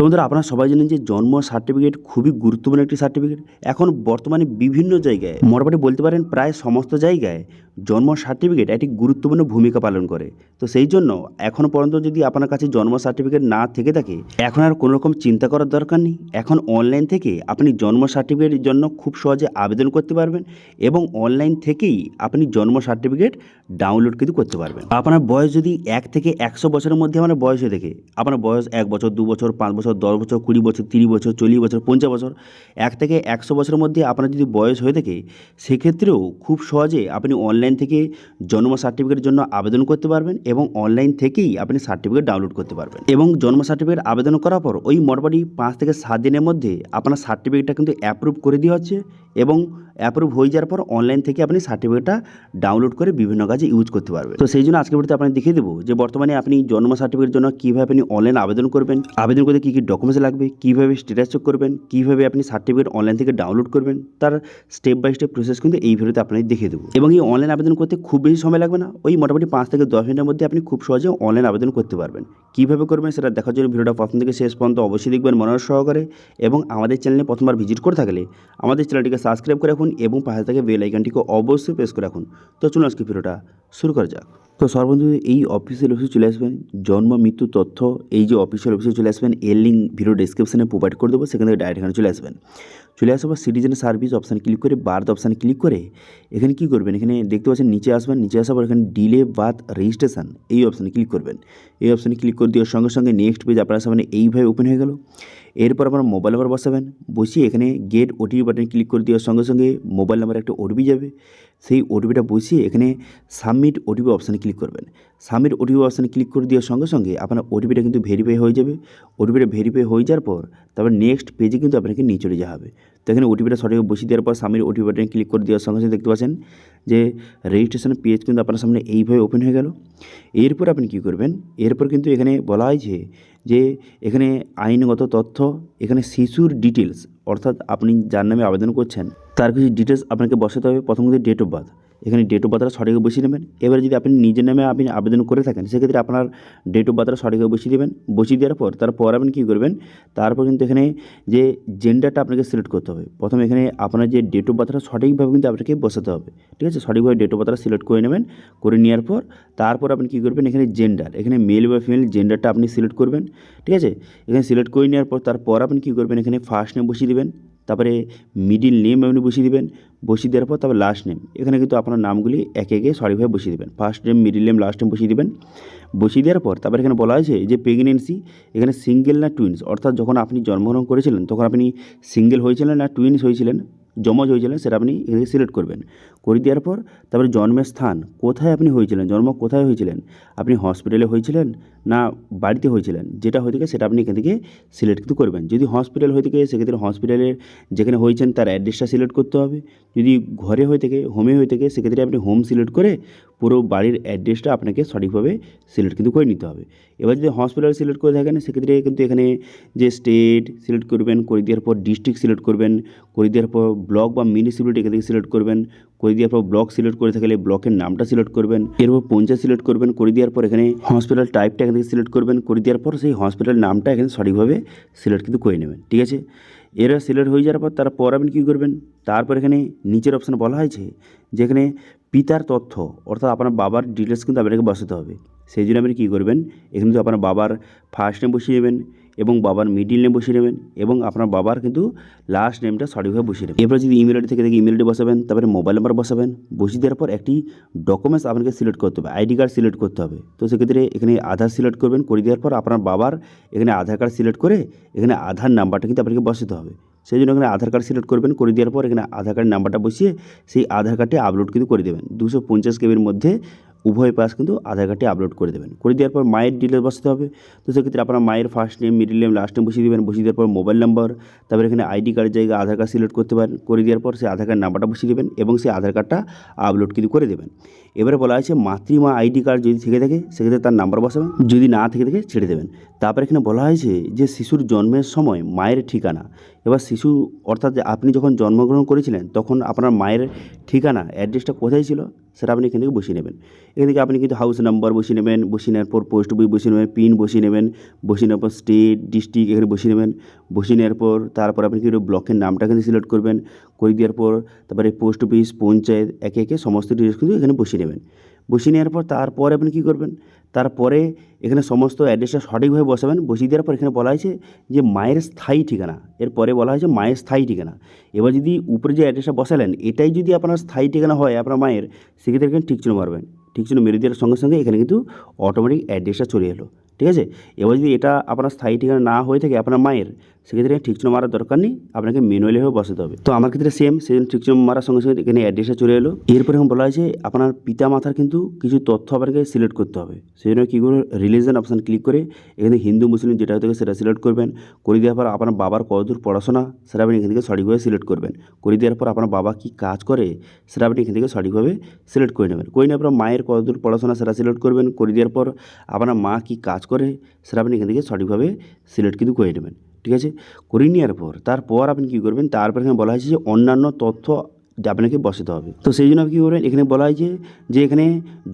তো বন্ধুরা, আপনারা সবাই জানেন যে জন্ম সার্টিফিকেট খুবই গুরুত্বপূর্ণ একটি সার্টিফিকেট। এখন বর্তমানে বিভিন্ন জায়গায়, মোটামুটি বলতে পারেন প্রায় সমস্ত জায়গায় জন্ম সার্টিফিকেট একটি গুরুত্বপূর্ণ ভূমিকা পালন করে। তো সেই জন্য এখনও পর্যন্ত যদি আপনার কাছে জন্ম সার্টিফিকেট না থেকে থাকে, এখন আর কোনো রকম চিন্তা করার দরকার নেই। এখন অনলাইন থেকে আপনি জন্ম সার্টিফিকেটের জন্য খুব সহজে আবেদন করতে পারবেন এবং অনলাইন থেকেই আপনি জন্ম সার্টিফিকেট ডাউনলোড কিন্তু করতে পারবেন। আপনার বয়স যদি 1 থেকে 100 বছরের মধ্যে আপনার বয়স হয়ে থাকে, আপনার বয়স 1 বছর, 2 বছর, 5 বছর, 10 বছর, 20 বছর, 30 বছর, 40 বছর, 50 বছর, 1 থেকে 100 বছরের মধ্যে আপনার যদি বয়স হয়ে থাকে, সেক্ষেত্রেও খুব সহজে আপনি অনলাইন থেকে জন্ম সার্টিফিকেটের জন্য আবেদন করতে পারবেন এবং অনলাইন থেকেই আপনি সার্টিফিকেট ডাউনলোড করতে পারবেন। এবং জন্ম সার্টিফিকেট আবেদন করার পর ওই মোটামুটি 5 থেকে 7 দিনের মধ্যে আপনার সার্টিফিকেটটা কিন্তু অ্যাপ্রুভ করে দেওয়া হচ্ছে এবং অ্যাপ্রুভ হয়ে যাওয়ার পর অনলাইন থেকে আপনি সার্টিফিকেটটা ডাউনলোড করে বিভিন্ন কাজে ইউজ করতে পারবেন। তো সেই জন্য আজকে ভিডিওতে আপনাকে দেখিয়ে দেবো যে বর্তমানে আপনি জন্ম সার্টিফিকেটের জন্য কীভাবে আপনি অনলাইন আবেদন করবেন, আবেদন করতে কী কী ডকুমেন্টস লাগবে, কীভাবে স্ট্যাটাস চেক করবেন, কীভাবে আপনি সার্টিফিকেট অনলাইন থেকে ডাউনলোড করবেন, তার স্টেপ বাই স্টেপ প্রসেস কিন্তু এই ভিডিওতে আপনাকে দেখিয়ে দেবো। এবং এই অনলাইন আবেদন করতে খুব বেশি সময় লাগবে না, ওই মোটামুটি 5 থেকে 10 মিনিটের মধ্যে আপনি খুব সহজে অনলাইন আবেদন করতে পারবেন। কীভাবে করবেন সেটা দেখার জন্য ভিডিওটা প্রথম থেকে শেষ পর্যন্ত অবশ্যই দেখবেন মনোযোগ সহকারে। এবং আমাদের চ্যানেলে প্রথমবার ভিজিট করে থাকলে আমাদের চ্যানেলটিকে সাবস্ক্রাইব করে রাখুন এবং পাশে থেকে বেল আইকনটিকে অবশ্যই প্রেস করে রাখুন। তো চলুন আজকে ভিডিওটা শুরু করা যাক। তো সর্বপ্রথম এই অফিসিয়াল অফিসে চলে আসবেন, জন্ম মৃত্যু তথ্য এই যে অফিসিয়াল অফিসে চলে আসবেন, এর লিঙ্ক ভিডিও ডিসক্রিপশনে প্রোভাইড করে দেবো, সেখান থেকে ডাইরেক্ট এখানে চলে আসবেন। চলে আসার পর সিটিজেন সার্ভিস অপশান ক্লিক করে বার্থ অপশান ক্লিক করে এখানে কী করবেন, এখানে দেখতে পাচ্ছেন নিচে আসবেন, নিচে আসার পর এখানে ডিলে বার্থ রেজিস্ট্রেশন এই অপশানে ক্লিক করবেন। এই অপশানে ক্লিক করে দেওয়ার সঙ্গে সঙ্গে নেক্সট পেজ আপনার সামনে এইভাবে ওপেন হয়ে গেল। এরপর আপনার মোবাইল নাম্বার বসাবেন, বসিয়ে এখানে গেট ওটিপি বাটনে ক্লিক করে দেওয়ার সঙ্গে সঙ্গে মোবাইল নাম্বারে একটা ওটিপি যাবে। সেই ওটিপিটা বসিয়ে এখানে সাবমিট ওটিপি অপশানে ক্লিক করবেন। সাবমিট ওটিপি অপশানে ক্লিক করে দেওয়ার সঙ্গে সঙ্গে আপনার ওটিপিটা কিন্তু ভেরিফাই হয়ে যাবে। ওটিপিটা ভেরিফাই হয়ে যাওয়ার পর তারপর নেক্সট পেজে কিন্তু আপনাকে নিয়ে চলে যাওয়া হবে। তো এখানে ওটিপিটা সঠিকভাবে বসিয়ে দেওয়ার পর সাবমিট ওটিপি বাটনে ক্লিক করে দেওয়ার সঙ্গে সঙ্গে দেখতে পাচ্ছেন যে রেজিস্ট্রেশন পেজ কিন্তু আপনার সামনে এইভাবে ওপেন হয়ে গেল। এরপর আপনি কী করবেন, এরপর কিন্তু এখানে বলা হয়েছে যে এখানে আইনগত তথ্য, এখানে শিশুর ডিটেলস, অর্থাৎ আপনি যার নামে আবেদন করছেন তার কিছু ডিটেলস আপনাকে বসাতে হবে। প্রথম কিন্তু ডেট অফ বার্থ, এখানে ডেট অফ বার্থটা সঠিকভাবে বসিয়ে নেবেন। এবারে যদি আপনি নিজের নামে আপনি আবেদন করে থাকেন, সেক্ষেত্রে আপনার ডেট অফ বার্থটা সঠিকভাবে বসিয়ে দেবেন। বসিয়ে দেওয়ার পর তারপর আপনি কী করবেন, তারপর কিন্তু এখানে যে জেন্ডারটা আপনাকে সিলেক্ট করতে হবে। প্রথমে এখানে আপনার যে ডেট অফ বার্থটা সঠিকভাবে কিন্তু আপনাকে বসাতে হবে, ঠিক আছে? সঠিকভাবে ডেট অফ বার্থটা সিলেক্ট করে নেবেন। করে নেওয়ার পর তারপর আপনি কী করবেন, এখানে জেন্ডার, এখানে মেল বা ফিমেল জেন্ডারটা আপনি সিলেক্ট করবেন, ঠিক আছে? এখানে সিলেক্ট করে নেওয়ার পর তারপর আপনি কী করবেন, এখানে ফার্স্ট নেম বসিয়ে দেবেন, তারপরে মিডিল নেম আপনি বসিয়ে দেবেন। বসিয়ে দেওয়ার পর তারপর লাস্ট নেম, এখানে কিন্তু আপনার নামগুলি একে একে সঠিকভাবে বসিয়ে দেবেন। First name, middle name, last name বসিয়ে দেবেন। বসিয়ে দেওয়ার পর তারপর এখানে বলা হয়েছে যে প্রেগনেন্সি, এখানে সিঙ্গেল না টুইন্স, অর্থাৎ যখন আপনি জন্মগ্রহণ করেছিলেন তখন আপনি সিঙ্গেল হয়েছিলেন না টুইন্স হয়েছিলেন, যমজ হয়েছিলেন, সেটা আপনি এখানে সিলেক্ট করবেন। করে দেওয়ার পর তারপরে জন্মের স্থান, কোথায় আপনি হয়েছিলেন, জন্ম কোথায় হয়েছিলেন, আপনি হসপিটালে হয়েছিলেন না বাড়িতে হয়েছিলেন, যেটা হয়ে থাকে সেটা আপনি এখান থেকে সিলেক্ট কিন্তু করবেন। যদি হসপিটাল হয়ে থাকে সেক্ষেত্রে হসপিটালের যেখানে হয়েছেন তার অ্যাড্রেসটা সিলেক্ট করতে হবে। যদি ঘরে হয়ে থাকে, হোমে হয়ে থাকে, সেক্ষেত্রে আপনি হোম সিলেক্ট করে পুরো বাড়ির অ্যাড্রেসটা আপনাকে সঠিকভাবে সিলেক্ট কিন্তু করে নিতে হবে। এবার যদি হসপিটাল সিলেক্ট করে থাকেন, সেক্ষেত্রে কিন্তু এখানে যে স্টেট সিলেক্ট করবেন, করে দেওয়ার পর ডিস্ট্রিক্ট সিলেক্ট করবেন, করে দেওয়ার পর ব্লক বা মিউনিসিপ্যালিটি এখান থেকে সিলেক্ট করবেন। করে দেওয়ার পর ব্লক সিলেক্ট করে থাকলে ব্লকের নামটা সিলেক্ট করবেন। এরপর পঞ্চায়েত সিলেক্ট করবেন। করে দেওয়ার পর এখানে হসপিটাল টাইপটা এখান থেকে সিলেক্ট করবেন। করে দেওয়ার পর সেই হসপিটাল নামটা এখানে সঠিকভাবে সিলেক্ট কিন্তু করে নেবেন, ঠিক আছে? এরা সিলেক্ট হয়ে যাওয়ার পর তারপর আপনি কী করবেন, তারপর এখানে নিচের অপশানে বলা হয়েছে যেখানে পিতার তথ্য, অর্থাৎ আপনার বাবার ডিটেলস কিন্তু আপনাকে বসাতে হবে। সেই জন্য আপনি কী করবেন, এখানে কিন্তু আপনার বাবার ফার্স্ট নেম বসিয়ে নেবেন এবং বাবার মিডিল নেম বসিয়ে নেবেন এবং আপনার বাবার কিন্তু লাস্ট নেমটা সঠিকভাবে বসিয়ে নেবেন। এরপর যদি ইমেল আইডি থেকে দেখি ইমেল আইডি বসাবেন, তারপরে মোবাইল নাম্বার বসাবেন। বসিয়ে দেওয়ার পর একটি ডকুমেন্টস আপনাকে সিলেক্ট করতে হবে, আইডি কার্ড সিলেক্ট করতে হবে। তো সেক্ষেত্রে এখানে আধার সিলেক্ট করবেন। করে দেওয়ার পর আপনার বাবার এখানে আধার কার্ড সিলেক্ট করে এখানে আধার নাম্বারটা কিন্তু আপনাকে বসাতে হবে। সেই জন্য এখানে আধার কার্ড সিলেক্ট করবেন। করে দেওয়ার পর এখানে আধার কার্ডের নাম্বারটা বসিয়ে সেই আধার কার্ডটি আপলোড কিন্তু করে দেবেন। 250 কেবির মধ্যে উভয় পাশ কিন্তু আধার কার্ডটি আপলোড করে দেবেন। করে দেওয়ার পর মায়ের ডিটেলস বসাতে হবে। তো সেক্ষেত্রে আপনার মায়ের first name, middle name, last name বসিয়ে দেবেন। বসিয়ে দেওয়ার পর মোবাইল নাম্বার, তারপরে এখানে আইডি কার্ডের জায়গায় আধার কার্ড সিলেক্ট করতে পারেন। করে দেওয়ার পর সেই আধার কার্ড নাম্বারটা বসিয়ে দেবেন এবং সেই আধার কার্ডটা আপলোড কিন্তু করে দেবেন। এবারে বলা আছে মাতৃমা আইডি কার্ড যদি থেকে থাকে সেক্ষেত্রে তার নাম্বার বসাবেন, যদি না থেকে থাকে ছেড়ে দেবেন। তারপর এখানে বলা হয়েছে যে শিশুর জন্মের সময় মায়ের ঠিকানা, এবার শিশু অর্থাৎ যে আপনি যখন জন্মগ্রহণ করেছিলেন তখন আপনার মায়ের ঠিকানা অ্যাড্রেসটা কোথায় ছিল সেটা আপনি এখান থেকে বসিয়ে নেবেন। এখান থেকে আপনি কিন্তু হাউস নাম্বার বসিয়ে নেবেন, বসিয়ে নেওয়ার পর পোস্ট বই বসিয়ে নেবেন, পিন বসিয়ে নেবেন, বসিয়ে নেওয়ার পর স্টেট, ডিস্ট্রিক্ট এখানে বসিয়ে নেবেন। বসিয়ে নেওয়ার পর তারপর আপনি কিন্তু ব্লকের নামটা কিন্তু সিলেক্ট করবেন। করে দেওয়ার পর তারপরে পোস্ট অফিস, পঞ্চায়েত একে একে সমস্ত ডিটেলস কিন্তু এখানে বসিয়ে নেবেন। বসিয়ে নেওয়ার পর তারপরে আপনি কী করবেন, তারপরে এখানে সমস্ত অ্যাড্রেসটা সঠিকভাবে বসাবেন। বসিয়ে দেওয়ার পর এখানে বলা হয়েছে যে মায়ের স্থায়ী ঠিকানা, এরপরে বলা হয়েছে মায়ের স্থায়ী ঠিকানা। এবার যদি উপরে যে অ্যাড্রেসটা বসালেন এটাই যদি আপনার স্থায়ী ঠিকানা হয় আপনার মায়ের, সেক্ষেত্রে এখানে ঠিক চিহ্ন মারবেন। ঠিক চিহ্ন মেরে দেওয়ার সঙ্গে সঙ্গে এখানে কিন্তু অটোমেটিক অ্যাড্রেসটা চলে এলো। ঠিক আছে, এবার যদি এটা আপনার স্থায়ী ঠিকানা না হয়ে থাকে আপনার মায়ের, সেক্ষেত্রে ঠিক চিহ্ন মারার দরকার নেই, আপনাকে ম্যানুয়ালিভাবে বসাতে হবে। তো আমার ক্ষেত্রে সেম, সেজন্য ঠিক চিহ্ন মারার সঙ্গে সঙ্গে এখানে অ্যাড্রেসটা চলে এলো। এরপরে এখন বলা হয়েছে আপনার পিতা মাতার কিন্তু কিছু তথ্য আপনাকে সিলেক্ট করতে হবে। সেই জন্য কী করবেন, রিলিজন অপশান ক্লিক করে এখানে হিন্দু মুসলিম যেটা হতে সেটা সিলেক্ট করবেন। করে দেওয়ার পর আপনার বাবার কতদূর পড়াশোনা সেটা আপনি এখান থেকে সঠিকভাবে সিলেক্ট করবেন। করে দেওয়ার পর আপনার বাবা কী কাজ করে সেটা আপনি এখান থেকে সঠিকভাবে সিলেক্ট করে নেবেন। করে নেওয়ার পর মায়ের কতদূর পড়াশোনা সেটা সিলেক্ট করবেন। করে দেওয়ার পর আপনার মা কী কাজ করে সেটা আপনি এখান থেকে সঠিকভাবে সিলেক্ট কিন্তু করে নেবেন। ঠিক আছে, করে নেওয়ার পর তারপর আপনি কী করবেন, তারপর এখানে বলা হয়েছে যে অন্যান্য তথ্য আপনাকে বসাতে হবে। তো সেই জন্য আপনি কী করবেন, এখানে বলা হয়েছে যে এখানে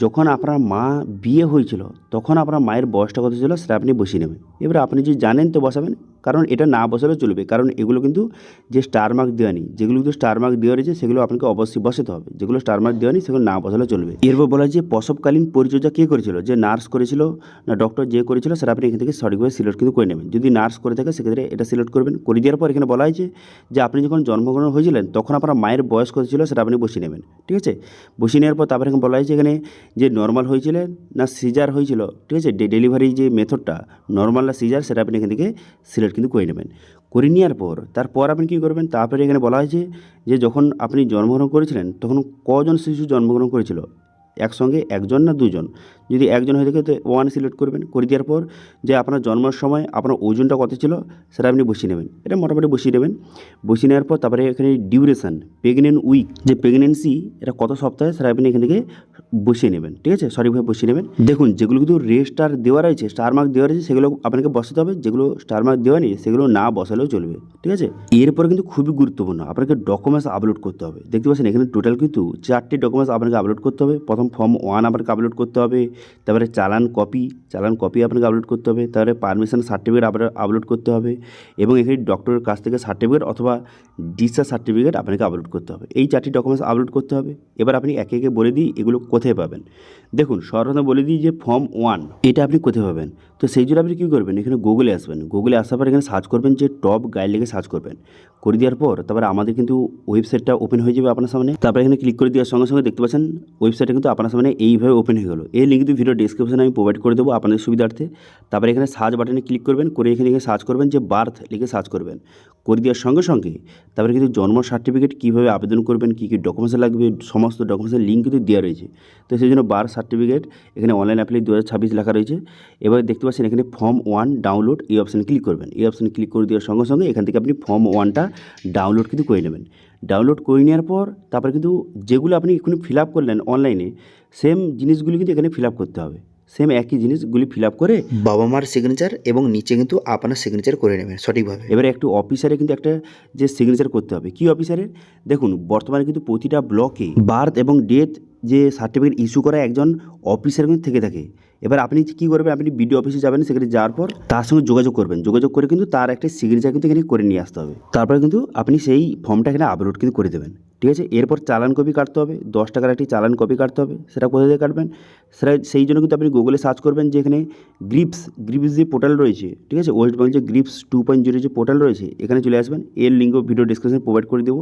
যখন আপনার মা বিয়ে হয়েছিল তখন আপনার মায়ের বয়সটা কত ছিল সেটা আপনি বসিয়ে নেবেন। এবার আপনি যদি জানেন তো বসাবেন, কারণ এটা না বসালেও চলবে, কারণ এগুলো কিন্তু যে স্টার মার্ক দেওয়া নেই, যেগুলো কিন্তু স্টার মার্ক দেওয়া রয়েছে সেগুলো আপনাকে অবশ্যই বসাতে হবে। যেগুলো স্টার মার্ক দেওয়া নেই সেগুলো না বসালেও চলবে। এরপর বলা হয়েছে প্রসবকালীন পরিচর্যা কে করেছিল, যে নার্স করেছিল না ডক্টর যে করেছিল সেটা আপনি এখান থেকে সঠিকভাবে সিলেক্ট কিন্তু করে নেবেন। যদি নার্স করে থাকে সেক্ষেত্রে এটা সিলেক্ট করবেন। করে দেওয়ার পর এখানে বলা হয়েছে যে আপনি যখন জন্মগ্রহণ হয়েছিলেন তখন আপনার মায়ের বয়স কত ছিল সেটা আপনি বসিয়ে নেবেন। ঠিক আছে, বসিয়ে নেওয়ার পর তারপরে এখানে বলা হয়েছে এখানে যে নর্মাল হয়েছিলেন না সিজার হয়েছিল। ঠিক আছে, ডেলিভারি যে মেথডটা নর্মাল না সিজার সেটা আপনি এখান থেকে সিলেক্ট কিন্তু করে নেবেন। করে নেওয়ার পর তারপর আপনি কী করবেন, তারপরে এখানে বলা হয়েছে যে যখন আপনি জন্মগ্রহণ করেছিলেন তখন কজন শিশু জন্মগ্রহণ করেছিল, একসঙ্গে একজন না দুজন। যদি একজন হয়ে থাকে তো 1 সিলেক্ট করবেন। করে দেওয়ার পর যে আপনার জন্মের সময় আপনার ওজনটা কত ছিল সেটা আপনি বসিয়ে নেবেন। এটা মোটামুটি বসিয়ে নেবেন। বসিয়ে নেওয়ার পর তারপরে এখানে ডিউরেশান, প্রেগনেন্ট উইক, যে প্রেগনেন্সি এটা কত সপ্তাহে সেটা আপনি এখান থেকে বসিয়ে নেবেন। ঠিক আছে, সঠিকভাবে বসিয়ে নেবেন। দেখুন যেগুলো কিন্তু রেস্টার দেওয়া রয়েছে, স্টার মার্ক দেওয়া রয়েছে সেগুলো আপনাকে বসাতে হবে, যেগুলো স্টার মার্ক দেওয়া নেই সেগুলো না বসালেও চলবে। ঠিক আছে, এরপরে কিন্তু খুবই গুরুত্বপূর্ণ আপনাকে ডকুমেন্টস আপলোড করতে হবে। দেখতে পাচ্ছেন এখানে টোটাল কিন্তু 4টি ডকুমেন্টস আপনাকে আপলোড করতে হবে। প্রথম ফর্ম 1 আপনাকে আপলোড করতে হবে, তারপরে চালান কপি আপনাকে আপলোড করতে হবে, তারপরে পারমিশন সার্টিফিকেট আপনার আপলোড করতে হবে, এবং এখানে ডক্টরের কাছ থেকে সার্টিফিকেট অথবা ডিসচার্জ সার্টিফিকেট আপনাকে আপলোড করতে হবে। এই 4টি ডকুমেন্টস আপলোড করতে হবে। এবার আপনি একে একে বলে দিই এগুলো কোথায় পাবেন। দেখুন সর্বপ্রথম বলে দিই যে ফর্ম 1 এটা আপনি কোথায় পাবেন। তো সেই জন্য আপনি কী করবেন, এখানে গুগলে আসবেন। গুগলে আসার পর এখানে সার্চ করবেন যে টপ গাইড লিখে সার্চ করবেন। করে দেওয়ার পর তারপরে আমাদের কিন্তু ওয়েবসাইটটা ওপেন হয়ে যাবে আপনার সামনে। তারপরে এখানে ক্লিক করে দেওয়ার সঙ্গে সঙ্গে দেখতে পাচ্ছেন ওয়েবসাইটটা কিন্তু আপনার সামনে এইভাবে ওপেন হয়ে গেলো। এই লিঙ্ক কিন্তু ভিডিও ডিসক্রিপশনে আমি প্রোভাইড করে দেবো আপনাদের সুবিধার্থে। তারপরে এখানে সার্চ বাটনে ক্লিক করবেন, করে এখানে সার্চ করবেন যে বার্থ লিখে সার্চ করবেন। করে দেওয়ার সঙ্গে সঙ্গে তারপরে কিন্তু জন্ম সার্টিফিকেট কীভাবে আবেদন করবেন, কী কী ডকুমেন্টস লাগবে সমস্ত ডকুমেন্টসের লিঙ্ক কিন্তু দেওয়া রয়েছে। তো সেই জন্য বার্থ সার্টিফিকেট এখানে অনলাইন অ্যাপ্লাই 2026 লেখা রয়েছে। এবার দেখতে পাচ্ছেন এখানে ফর্ম 1 ডাউনলোড, এই অপশানে ক্লিক করবেন। এই অপশানে ক্লিক করে দেওয়ার সঙ্গে সঙ্গে এখান থেকে আপনি ফর্ম 1টা ডাউনলোড কিন্তু করে নেবেন। ডাউনলোড করে নেওয়ার পর তারপরে কিন্তু যেগুলো আপনি এখানে ফিল আপ করলেন অনলাইনে সেম জিনিসগুলি কিন্তু এখানে ফিল আপ করতে হবে। সেম একই জিনিসগুলি ফিল আপ করে বাবা মার সিগনেচার এবং নিচে কিন্তু আপনার সিগনেচার করে নেবেন সঠিকভাবে। এবারে একটু অফিসারে কিন্তু একটা যে সিগনেচার করতে হবে। কি অফিসারের, দেখুন বর্তমানে কিন্তু প্রতিটা ব্লকে বার্থ এবং ডেথ যে সার্টিফিকেট ইস্যু করা একজন অফিসার কিন্তু থেকে থাকে। এবার আপনি কী করবেন, আপনি বিডিও অফিসে যাবেন, সেখানে যাওয়ার পর তার সঙ্গে যোগাযোগ করবেন। যোগাযোগ করে কিন্তু তার একটা সিগনেচার কিন্তু এখানে করে নিয়ে আসতে হবে। তারপরে কিন্তু আপনি সেই ফর্মটা এখানে আপলোড কিন্তু করে দেবেন। ঠিক আছে, এরপর চালান কপি কাটতে হবে, 10 টাকার একটি চালান কপি কাটতে হবে। সেটা কোথা থেকে কাটবেন, সেটা সেই জন্য কিন্তু আপনি গুগলে সার্চ করবেন যে এখানে গ্রিপস যে পোর্টাল রয়েছে, ঠিক আছে, ওয়েস্ট বেঙ্গল যে গ্রিপস 2.0 যে পোর্টাল রয়েছে এখানে চলে আসবেন। এর লিঙ্ক ভিডিও ডিসক্রিপশনে প্রোভাইড করে দেবো।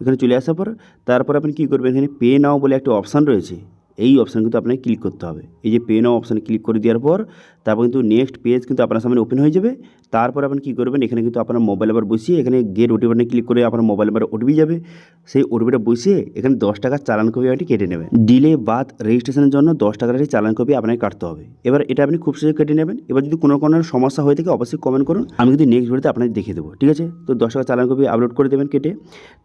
এখানে চলে আসার পর তারপর আপনি কী করবেন, এখানে পে নাও বলে একটা অপশান রয়েছে, এই অপশান কিন্তু আপনাকে ক্লিক করতে হবে। এই যে পে নাও অপশানে ক্লিক করে দেওয়ার পর তারপর কিন্তু নেক্সট পেজ কিন্তু আপনার সামনে ওপেন হয়ে যাবে। তারপর আপনি কী করবেন, এখানে কিন্তু আপনার মোবাইল নাম্বার বসিয়ে এখানে গেট ওটিপি বাটনে ক্লিক করে আপনার মোবাইল নাম্বার ওটিপি যাবে। সেই ওটিপিটা বসিয়ে এখানে 10 টাকার চালান কপি আপনি কেটে নেবেন। ডিলে বার্থ রেজিস্ট্রেশনের জন্য 10 টাকার একটি চালান কপি আপনাকে কাটতে হবে। এবার এটা আপনি খুব সহজে কেটে নেবেন। এবার যদি কোনো সমস্যা হয়ে থাকে অবশ্যই কমেন্ট করুন, আমি কিন্তু নেক্সট ভিডিওতে আপনাকে দেখিয়ে দেবো। ঠিক আছে, তো 10 টাকার চালান কপি আপলোড করে দেবেন কেটে।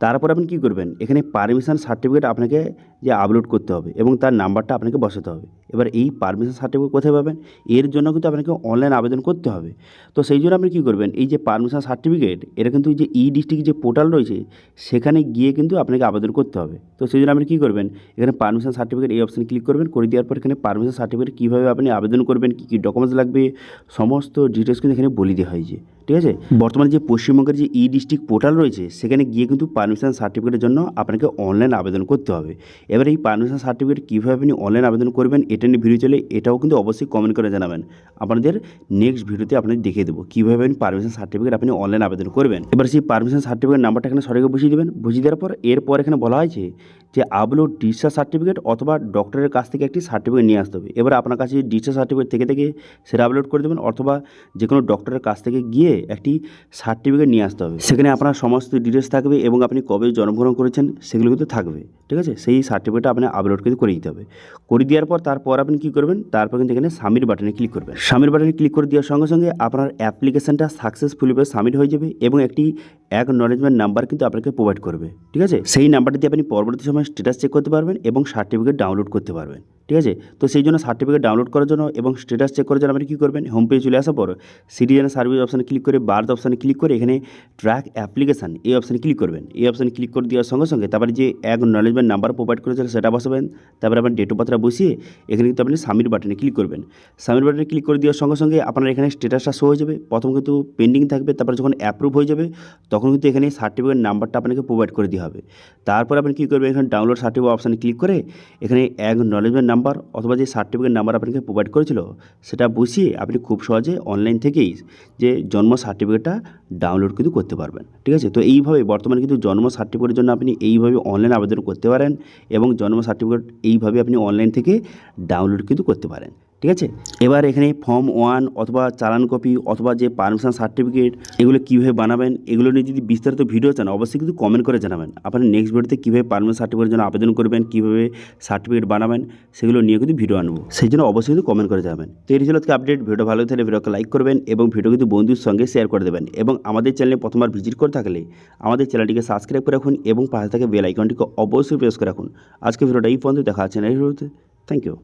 তারপর আপনি কী করবেন, এখানে পারমিশন সার্টিফিকেট আপনাকে যে আপলোড করতে হবে এবং তার নাম্বারটা আপনাকে বসাতে হবে। এবার এই পারমিশন সার্টিফিকেট কোথায় পাবেন, এর জন্য কিন্তু আপনাকে অনলাইন আবেদন করতে হবে। তো সেই জন্য আপনি কী করবেন, এই যে পারমিশন সার্টিফিকেট এটা কিন্তু যে ই ডিস্ট্রিক্ট যে পোর্টাল রয়েছে সেখানে গিয়ে কিন্তু আপনাকে আবেদন করতে হবে। তো সেই জন্য আপনি কী করবেন, এখানে পারমিশন সার্টিফিকেট এই অপশানে ক্লিক করবেন। করে দেওয়ার পর এখানে পারমিশন সার্টিফিকেট কীভাবে আপনি আবেদন করবেন, কী কী ডকুমেন্টস লাগবে, সমস্ত ডিটেলস কিন্তু এখানে বলে দেওয়া হয়েছে। ঠিক আছে, বর্তমানে যে পশ্চিমবঙ্গের যে ই ডিস্ট্রিক্ট পোর্টাল রয়েছে সেখানে গিয়ে কিন্তু পারমিশন সার্টিফিকেটের জন্য আপনাকে অনলাইন আবেদন করতে হবে। এবার এই পারমিশন সার্টিফিকেট কীভাবে আপনি অনলাইন আবেদন করবেন এটা নিয়ে ভিডিও চলে, এটাও কিন্তু অবশ্যই কমেন্ট করে জানাবেন। আপনাদের নেক্সট ভিডিওতে আপনাদের দেখিয়ে দেবো কীভাবে আপনি পারমিশন সার্টিফিকেট আপনি অনলাইন আবেদন করবেন। এবার সেই পারমিশন সার্টিফিকেট নাম্বারটা এখানে সঠিক বসিয়ে দেবেন। বসিয়ে দেওয়ার পর এরপর এখানে বলা হয়েছে যে আপলোড ডিসচার্জ সার্টিফিকেট অথবা ডক্টরের কাছ থেকে একটি সার্টিফিকেট নিয়ে আসতে হবে। এবার আপনার কাছে ডিসচার্জ সার্টিফিকেট থেকে সেটা আপলোড করে দেবেন, অথবা যে কোনো ডক্টরের কাছ থেকে গিয়ে একটি সার্টিফিকেট নিয়ে আসতে হবে। সেখানে আপনার সমস্ত ডিটেলস থাকবে এবং আপনি কবে জন্মগ্রহণ করেছেন সেগুলো কিন্তু থাকবে। ঠিক আছে, সেই সার্টিফিকেটটা আপনি আপলোড কিন্তু করে দিতে হবে। করে দেওয়ার পর তারপর আপনি কী করবেন, তারপর কিন্তু এখানে সাবমিট বাটনে ক্লিক করবেন। সাবমিট বাটনে ক্লিক করে দেওয়ার সঙ্গে সঙ্গে আপনার অ্যাপ্লিকেশনটা সাকসেসফুলিভাবে সাবমিট হয়ে যাবে এবং একটি অ্যাকনলেজমেন্ট নাম্বার কিন্তু আপনাকে প্রোভাইড করবে। ঠিক আছে, সেই নাম্বারটি দিয়ে আপনি পরবর্তী সময় স্ট্যাটাস চেক করতে পারবেন এবং সার্টিফিকেট ডাউনলোড করতে পারবেন। ঠিক আছে, তো সেই জন্য সার্টিফিকেট ডাউনলোড করার জন্য এবং স্ট্যাটাস চেক করার জন্য আপনি কী করবেন, হোম পেজে চলে আসার পর সিটিজেন সার্ভিস অপশানে ক্লিক করে বার্থ অপশানে ক্লিক করে এখানে ট্র্যাক অ্যাপ্লিকেশান এই অপশানে ক্লিক করবেন। এই অপশানে ক্লিক করে দেওয়ার সঙ্গে সঙ্গে তারপরে যে অ্যাকনলেজমেন্ট নাম্বার প্রোভাইড করেছিল সেটা বসাবেন। তারপরে আপনার ডেট অফ বার্থটা বসিয়ে এখানে কিন্তু আপনি সাবমিট বাটনে ক্লিক করবেন। সাবমিট বাটনে ক্লিক করে দেওয়ার সঙ্গে সঙ্গে আপনার এখানে স্ট্যাটাসটা শো হয়ে যাবে। প্রথম কিন্তু পেন্ডিং থাকবে, তারপরে যখন অ্যাপ্রুভ হয়ে যাবে তখন কিন্তু এখানে সার্টিফিকেট নাম্বারটা আপনাকে প্রোভাইড করে দেওয়া হবে। তারপর আপনি কী করবেন, এখানে ডাউনলোড সার্টিফিকেট অপশানে ক্লিক করে এখানে অ্যাকনলেজমেন্ট নাম্বার অথবা যে সার্টিফিকেট নাম্বার আপনাকে প্রোভাইড করেছিল সেটা বসিয়ে আপনি খুব সহজে অনলাইন থেকেই যে জন্ম সার্টিফিকেটটা ডাউনলোড কিন্তু করতে পারবেন। ঠিক আছে, তো এইভাবে বর্তমানে কিন্তু জন্ম সার্টিফিকেটের জন্য আপনি এইভাবে অনলাইন আবেদন করতে পারেন এবং জন্ম সার্টিফিকেট এইভাবে আপনি অনলাইন থেকে ডাউনলোড কিন্তু করতে পারেন। ঠিক আছে, এবার এখানে ফর্ম 1 অথবা চালান কপি অথবা যে পারমিশন সার্টিফিকেট এগুলো কীভাবে বানাবেন এগুলো নিয়ে যদি বিস্তারিত ভিডিও চান অবশ্যই কিন্তু কমেন্ট করে জানাবেন। আপনার নেক্সট ভিডিওতে কীভাবে পারমিশন সার্টিফিকেটের জন্য আবেদন করবেন, কীভাবে সার্টিফিকেট বানাবেন সেগুলো নিয়ে কিন্তু ভিডিও আনবো, সেই জন্য অবশ্যই কিন্তু কমেন্ট করে যাবেন। তো এই ছিল আজকে আপডেট। ভিডিও ভালো থাকলে ভিডিওকে লাইক করবেন এবং ভিডিও কিন্তু বন্ধুর সঙ্গে শেয়ার করে দেবেন এবং আমাদের চ্যানেলে প্রথমবার ভিজিট করে থাকলে আমাদের চ্যানেলটিকে সাবস্ক্রাইব করে রাখুন এবং পাশে থাকা বেল আইকনটিকে অবশ্যই প্রেস করে রাখুন। আজকে ভিডিওটা এই পর্যন্ত, দেখা হচ্ছে নেক্সট ভিডিওতে। Thank you.